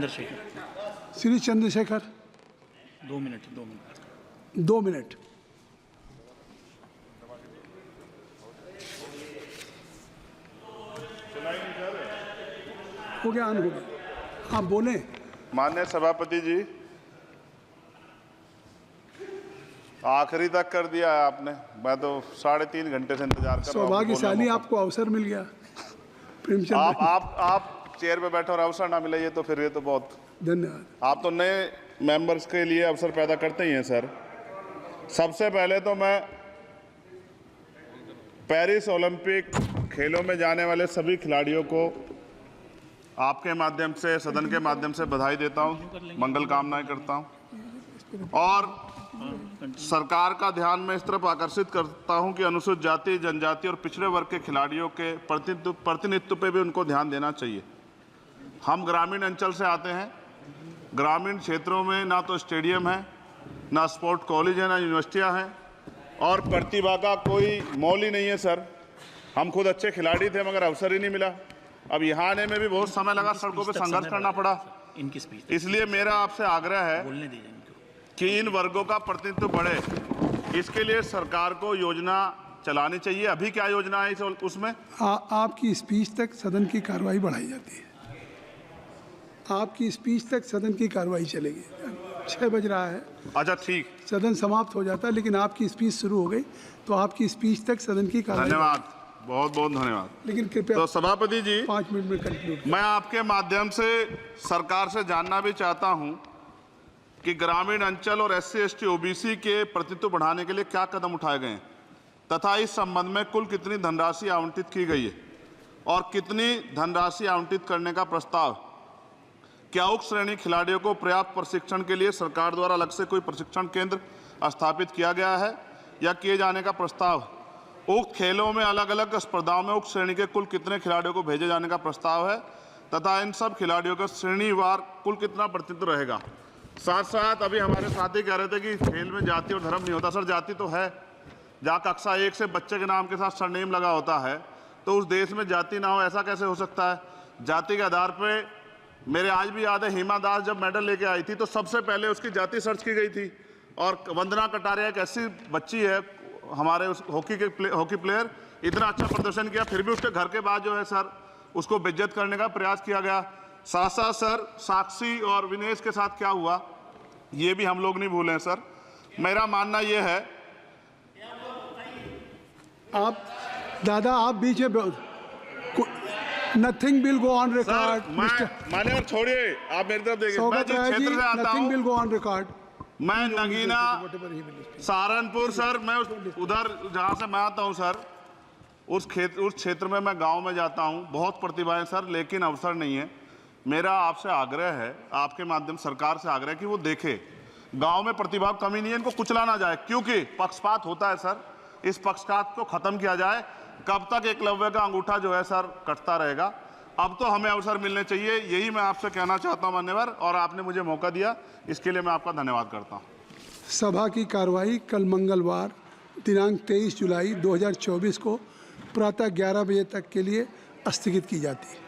Chandrashekhar. Shri Chandrashekhar 2 minute 2 minute. हो गया, on हो गया, आप बोलें। माननीय सभापति जी, आखिरी तक कर दिया है आपने। मैं तो 3.5 घंटे से इंतजार कर रहा हूं। सौभाग्यशाली आपको अवसर मिल गया। प्रेमचंद आप चेयर पे बैठे और अवसर ना मिले, ये तो फिर ये तो बहुत धन्यवाद। आप तो नए मेंबर्स के लिए अवसर पैदा करते ही हैं सर। सबसे पहले तो मैं पेरिस ओलंपिक खेलों में जाने वाले सभी खिलाड़ियों को आपके माध्यम से, सदन के माध्यम से बधाई देता हूं, मंगल कामनाएं करता हूं और सरकार का ध्यान मैं इस तरफ आकर्षित करता हूं कि अनुसूचित जाति, जनजाति और पिछड़े वर्ग के खिलाड़ियों के प्रतिनिधित्व पे भी उनको ध्यान देना चाहिए। हम ग्रामीण अंचल से आते हैं। ग्रामीण क्षेत्रों में ना तो स्टेडियम है, ना स्पोर्ट कॉलेज है, ना यूनिवर्सिटियां हैं और प्रतिभा का कोई मोल ही नहीं है सर। हम खुद अच्छे खिलाड़ी थे मगर अवसर ही नहीं मिला। अब यहाँ आने में भी बहुत समय लगा, सड़कों पे संघर्ष करना पड़ा। इसलिए मेरा आपसे आग्रह है कि इन वर्गों का प्रतिनिधित्व बढ़े। इसके लिए सरकार को योजना चलानी चाहिए। अभी क्या योजना है उसमें? आपकी स्पीच तक सदन की कार्रवाई बढ़ाई जाती है। आपकी स्पीच तक सदन की कार्रवाई चलेगी। 6 बज रहा है। अच्छा ठीक, सदन समाप्त हो जाता है, लेकिन आपकी स्पीच शुरू हो गई तो आपकी स्पीच तक सदन की कार्रवाई। धन्यवाद, बहुत बहुत धन्यवाद। लेकिन कृपया तो सभापति जी 5 मिनट में कंक्लूड। मैं आपके माध्यम से सरकार से जानना भी चाहता हूं कि ग्रामीण अंचल और SC, ST, OBC के प्रतिनिधित्व बढ़ाने के लिए क्या कदम उठाए गए हैं तथा इस संबंध में कुल कितनी धनराशि आवंटित की गई है और कितनी धनराशि आवंटित करने का प्रस्ताव। क्या उक्त श्रेणी खिलाड़ियों को पर्याप्त प्रशिक्षण के लिए सरकार द्वारा अलग से कोई प्रशिक्षण केंद्र स्थापित किया गया है या किए जाने का प्रस्ताव। उक्त खेलों में अलग अलग स्पर्धाओं में उक्त श्रेणी के कुल कितने खिलाड़ियों को भेजे जाने का प्रस्ताव है तथा इन सब खिलाड़ियों का श्रेणीवार कुल कितना प्रतिनिधित्व रहेगा। साथ साथ अभी हमारे साथी कह रहे थे कि खेल में जाति और धर्म नहीं होता। सर जाति तो है। जहाँ कक्षा 1 से बच्चे के नाम के साथ सरनेम लगा होता है तो उस देश में जाति ना हो, ऐसा कैसे हो सकता है? जाति के आधार पे मेरे आज भी याद है, हिमा दास जब मेडल लेके आई थी तो सबसे पहले उसकी जाति सर्च की गई थी और वंदना कटारिया एक ऐसी बच्ची है हमारे उस हॉकी प्लेयर, इतना अच्छा प्रदर्शन किया फिर भी उसके घर के बाद जो है सर उसको बेइज्जत करने का प्रयास किया गया। साथ साथ सर साक्षी और विनेश के साथ क्या हुआ ये भी हम लोग नहीं भूलें सर। मेरा मानना ये है, आप दादा आप बीच में nothing will go on record. माने और छोड़िए, आप मेरी तरफ देखिए। मैं जिस क्षेत्र से आता हूं, विल गो ऑन रिकॉर्ड। मैं नगीना सहारनपुर सर, मैं उधर जहां से मैं आता हूं सर, उस क्षेत्र में मैं गांव में जाता हूं। बहुत प्रतिभाएं सर, लेकिन अवसर नहीं है। मेरा आपसे आग्रह है, आपके माध्यम सरकार से आग्रह कि वो देखे गांव में प्रतिभा कमी नहीं है, इनको कुचला ना जाए क्योंकि पक्षपात होता है सर। इस पक्षपात को खत्म किया जाए। कब तक एकलव्य का अंगूठा जो है सर कटता रहेगा? अब तो हमें अवसर मिलने चाहिए, यही मैं आपसे कहना चाहता हूं मान्यवर, और आपने मुझे मौका दिया इसके लिए मैं आपका धन्यवाद करता हूं। सभा की कार्रवाई कल मंगलवार दिनांक 23 जुलाई 2024 को प्रातः 11 बजे तक के लिए स्थगित की जाती है।